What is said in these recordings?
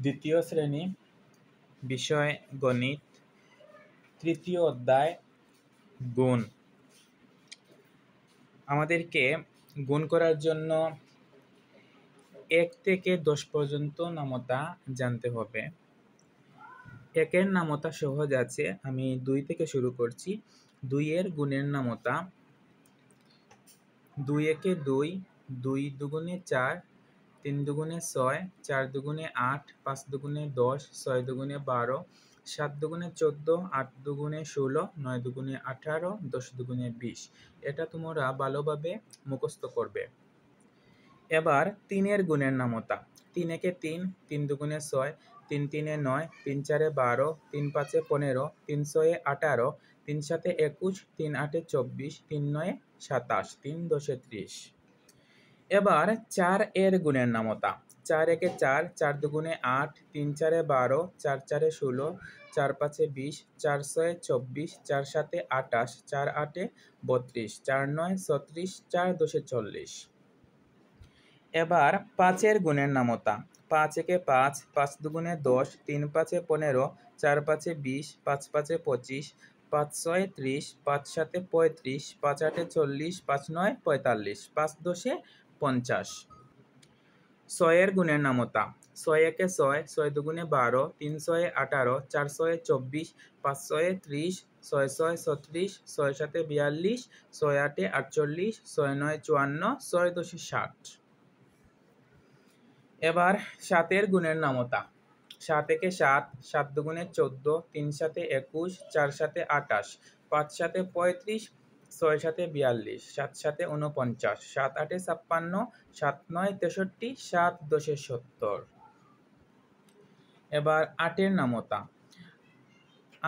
দ্বিতীয় শ্রেণী, বিষয় গণিত, তৃতীয় অধ্যায় গুণ। আমাদেরকে গুণ করার জন্য 1 থেকে 10 পর্যন্ত নামতা জানতে হবে। 1-এর নামতা সহজ আছে, আমি 2 থেকে শুরু করছি। 2-এর গুণের নামতা 2 একে 2, 2 দুগুণে 4, 3 দুগুণে 6, 4 দুগুণে 8, 5 দুগুণে 10, 6 দুগুণে 12, 7 দুগুণে 14, 8 দুগুণে 16, 9 দুগুণে 18, 10 দুগুণে 20। এটা তোমরা ভালোভাবে মুখস্থ করবে। এবার 3-এর গুণের নামতা 3 একে 3, 3 দুগুণে 6, 3 তিনে 9, 3 চারে 12, 3 পাঁচে 15, 3 ছয়ে 18, 3 সাতে 21, 3 আটে 24, 3 নয়ে 27, 3 দশে 30। এবার 4-এর গুণের নামতা 4 একে 4, 4 দুগুণে 8, 3 চারে 12, 4 চারে 16, 4 পাঁচে 20, 4 ছয়ে 24, 4 সাতে 28, 4 আটে 32, 4 নয় 36, 4 দশে 40। এবার 5-এর গুণের নামতা 5 একে 5, 5 দুগুণে 10, 3 পাঁচে 15, 4 পাঁচে 20, 5 পাঁচে 25, 5 ছয়ে 30, 5 সাতে 35, 5 আটে 40, 5 নয় 45, 5 দশে 50। 6-এর গুণের নামতা 6 একে 6, 6 দুগুণে 12, 3 ছয়ে 18, 4 ছয়ে 24, 5 ছয়ে 30, 6 ছয় 36, 6 সাতে 42, 6 আটে 48, 6 নয় 54, 6 দশে 60। এবার 7-এর গুণের নামতা 7 একে 7, 7 দুগুণে 14, 3 সাতে 21, 4 সাতে 28, 5 সাতে 35, 6 সাতে 42, 7 সাতে 49, 7 আটে 56, 7 নয় 63, 7 দশে 70। এবার 8-এর নামতা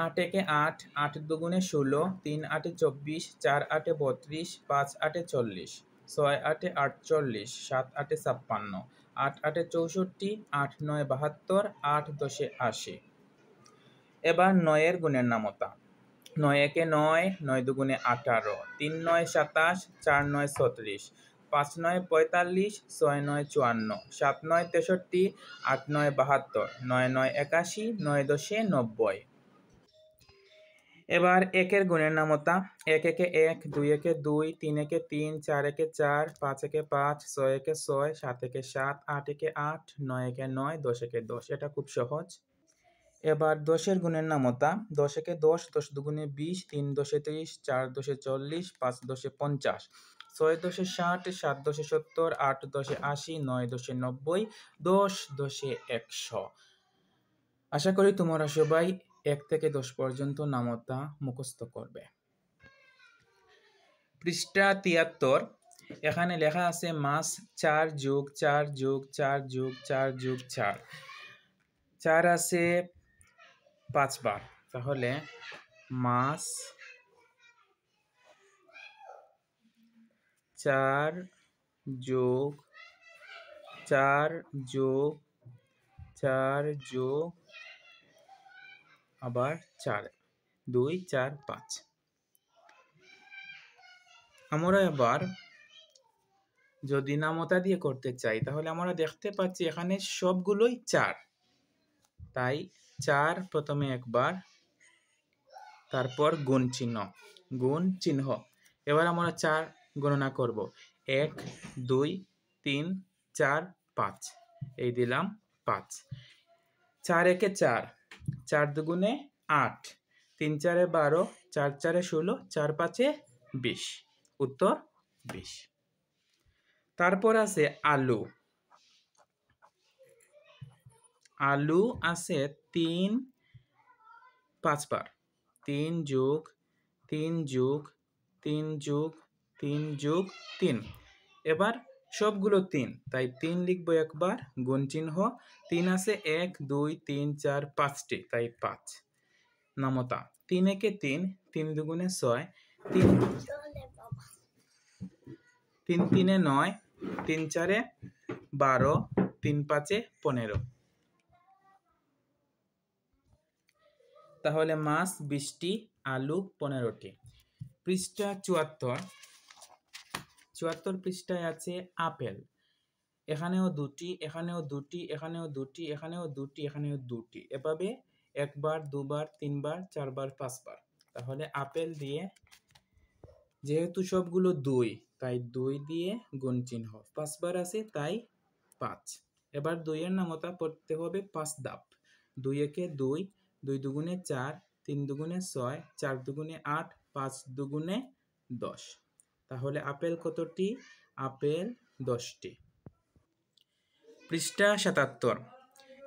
8 একে 8, 8 দুগুণে 16, 3 আটে 24, 4 আটে 32, 5 আটে 40, 6 আটে 48, 7 আটে 56, 8 আটে 64, 8 নয় 72, 8 দশে 80। এবার 9-এর গুণের নামতা 9 একে 9, 9 দুগুণে 18, 3 নয় 27, 4 নয় 36, 5 নয় 45, 6 নয় 54, 7 নয় 63, 8 নয় 72, 9 নয় 81, 9 দশে 90। এবার 1-এর গুণের নামতা 1 একে 1, 2 একে 2, 3 একে 3, 4 একে 4, 5 একে 5, 6 একে 6, 7 একে 7, 8 একে 8, 9 একে 9, 10 একে 10। এটা খুব সহজ। এবার 10-এর গুণের নামতা 10 একে 10, 10 দুগুণে 20, 3 দশে 30, 4 দশে 40, 5 দশে 50, 6 দশে 60, 7 দশে 70, 8 দশে 80, 9 দশে 90, 10 দশে 100। আশা করি তোমরা সবাই 1 থেকে 10 পর্যন্ত নামতা মুখস্থ করবে। পৃষ্ঠা 73, এখানে লেখা আছে মাস 4 যোগ 4 যোগ 4 যোগ 4 যোগ 4। 4 আছে 5 বার, তাহলে মাস 4 যোগ 4 যোগ 4 যোগ আবার 4, 2 4 5। আমরা এবার যদি নামতা দিয়ে করতে চাই তাহলে আমরা দেখতে পাচ্ছি এখানে সবগুলোই 4, তাই 4 প্রথমে একবার, তারপর গুণ চিহ্ন। এবার আমরা 4 গণনা করব। 1 2 3 4 5, এই দিলাম 5। 4 একে 4, 4 দুগুণে 8, 3 চারে 12, 4 চারে 16, 4 পাঁচে 20, উত্তর 20। তারপর আছে আলু আছে 3 5 বার, 3 যোগ 3 যোগ 3 যোগ 3 যোগ 3। এবার সবগুলো 3, তাই 3 লিখবো একবার, গুণ চিহ্ন। 3 আছে 1 2 3 4 5টি, তাই 5। নামতা 3 একে 3, 3 দুগুণে 6, 3 তিনে 9, 3 চারে 12, 3 পাঁচে 15। তাহলে মাছ 20টি, আলু 15টি। পৃষ্ঠা 74 পৃষ্ঠায় আছে আপেল। এখানেও দুটি, এখানেও দুটি, এখানেও দুটি, এখানেও দুটি, এখানেও দুটি, এভাবে একবার, দুবার, তিনবার, চারবার, পাঁচবার। তাহলে আপেল দিয়ে, যেহেতু সবগুলো দুই, তাই দুই দিয়ে গুণ চিহ্ন, পাঁচবার আছে তাই 5। এবার দুইয়ের নামতা পড়তে হবে 5 ধাপ। 2 একে 2, 2 দুগুণে 4, 3 দুগুণে 6, 4 দুগুণে 8, 5 দুগুণে 10। তাহলে আপেল কতটি? আপেল 10টি। পৃষ্ঠা 77।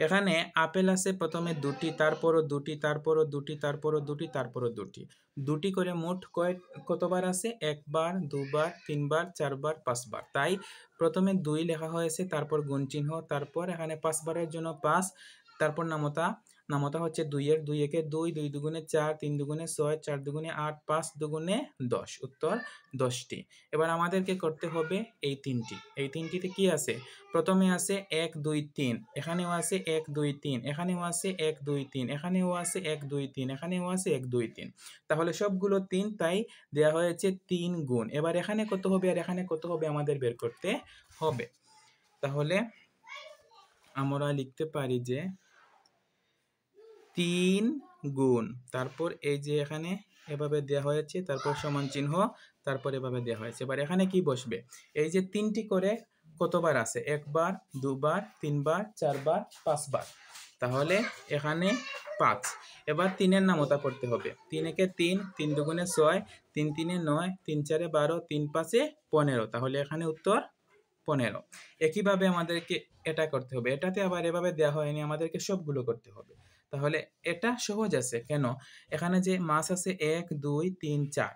এখানে আপেল আছে প্রথমে দুটি, তারপরও দুটি, তারপরও দুটি, তারপরও দুটি, তারপরও দুটি, দুটি করে মোট কতবার আছে? একবার, দুবার, তিনবার, চারবার, পাঁচবার। তাই প্রথমে 2 লেখা হয়েছে, তারপর গুণ চিহ্ন, তারপর এখানে 5 বারের জন্য 5, তারপর নামতা হচ্ছে 2 এর, 2 একে 2, 2 দুগুণে 4, 3 দুগুণে 6, 4 দুগুণে 8, 5 দুগুণে 10। উত্তর 10টি। এবার আমাদেরকে করতে হবে এই তিনটি। এই তিনটিতে কি আছে? প্রথমে আছে 1 2 3, এখানেও আছে 1 2 3, এখানেও আছে 1 2 3, এখানেও আছে 1 2 3, এখানেও আছে 1 2 3। তাহলে সবগুলো 3, তাই দেয়া হয়েছে 3 গুণ। এবার এখানে কত হবে আর এখানে কত হবে আমাদের বের করতে হবে। তাহলে আমরা লিখতে পারি যে 3 গুণ, তারপর এই যে এখানে এভাবে দেওয়া হয়েছে, তারপর সমান চিহ্ন, তারপর এভাবে দেওয়া হয়েছে। এবার এখানে কি বসবে? এই যে 3টি করে কতবার আছে? একবার, দুবার, তিনবার, চারবার, পাঁচবার। তাহলে এখানে 5। এবার 3-এর নামতা পড়তে হবে। 3 একে 3, 3 দুগুণে 6, 3 3-এ 9, 3 4-এ 12, 3 5-এ 15। তাহলে এখানে উত্তর 15। একইভাবে আমাদেরকে এটা করতে হবে। এটাতে আবার এভাবে দেওয়া হয়নি, আমাদেরকে সবগুলো করতে হবে। তাহলে এটা সহজ আছে। কেন? এখানে যে মাস আছে 1 2 3 4,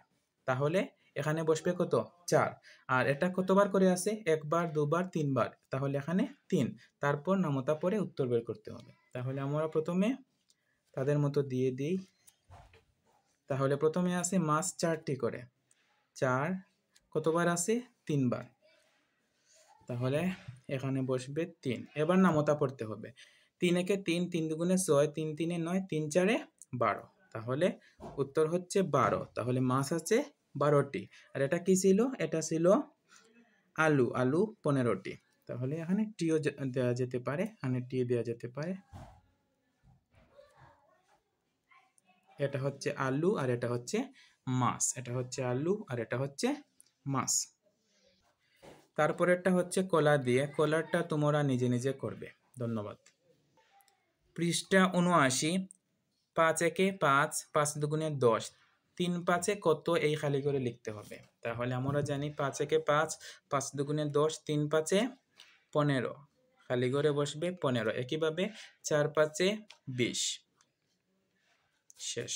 তাহলে এখানে বসবে কত? 4। আর এটা কতবার করে আছে? একবার, দুবার, তিনবার। তাহলে এখানে 3। তারপর নামতা পরে উত্তর বের করতে হবে। তাহলে আমরা প্রথমে তাদের মতো দিয়ে দিই। তাহলে প্রথমে আছে মাস 4টি করে, 4 কতবার আছে? 3 বার। তাহলে এখানে বসবে 3। এবার নামতা পড়তে হবে। 3 একে 3, 3 দুগুণে 6, 3 3-এ 9, 3 4-এ 12। তাহলে উত্তর হচ্ছে 12। তাহলে মাছ আছে 12টি। আর এটা কি ছিল? এটা ছিল আলু। আলু 15টি। তাহলে এখানে টিও দেওয়া যেতে পারে, এখানে টি দেওয়া যেতে পারে। এটা হচ্ছে আলু আর এটা হচ্ছে মাছ। এটা হচ্ছে আলু আর এটা হচ্ছে মাছ। তারপরেরটা হচ্ছে কলা দিয়ে। কলারটা তোমরা নিজে নিজে করবে। ধন্যবাদ। পৃষ্ঠা 79। 5 একে 5, 5 দুগুণে 10, 3 5-এ কত? এই খালি করে লিখতে হবে। তাহলে আমরা জানি 5 একে 5, 5 দুগুণে 10, 3 5-এ 15, খালি করে বসবে 15। একইভাবে 4 5-এ 20। শেষ।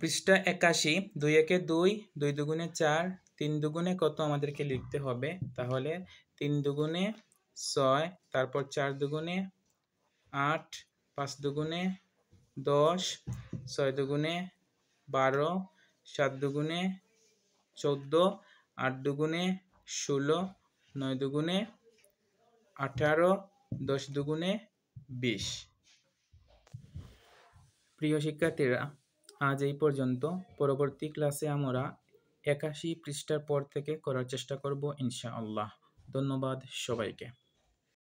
পৃষ্ঠা 81। 2 একে 2, 2 দুগুণে 4, 3 দুগুণে কত আমাদেরকে লিখতে হবে। তাহলে 3 দুগুণে 6, তারপর 4 দুগুণে 8, 5 দুগুণে 10, 6 দুগুণে 12, 7 দুগুণে 14, 8 দুগুণে 16, 9 দুগুণে 18, 10 দুগুণে 20। প্রিয় শিক্ষার্থীরা, আজ এই পর্যন্ত। পরবর্তী ক্লাসে আমরা 81 পৃষ্ঠার পর থেকে করার চেষ্টা করব ইনশাআল্লাহ। ধন্যবাদ সবাইকে।